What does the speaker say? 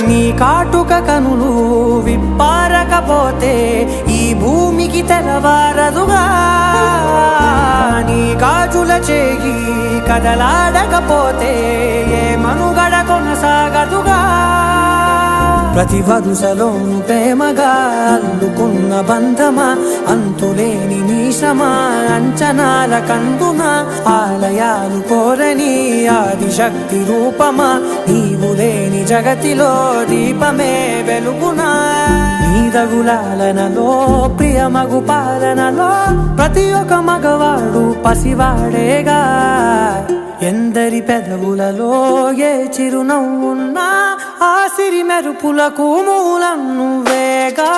నీ కాటుక కనులు విప్పారకపోతే ఈ భూమికి తెలవారదుగా నీ గాజుల చేయి కదలాడకపోతే ఏ మనుగడ కొనసాగదుగా ప్రతి వరుసలోను ప్రేమగా అల్లుకున్న బంధమా అంతులేని నీ శ్రమ అంచనాల కందున ఆలయాలు కోరని ఆదిశక్తి రూపమా నీవు లేని జగతిలో దీపమే వెలుగునా నీదగులాలనలో ప్రియమగు పాలనలో ప్రతి ఒక్క మగవాడు పసివాడేగా ఎందరి పెదవులలో ఏ చిరునవ్వున్నా ఆ సిరి మెరుపులకు మూలం నువ్వేగా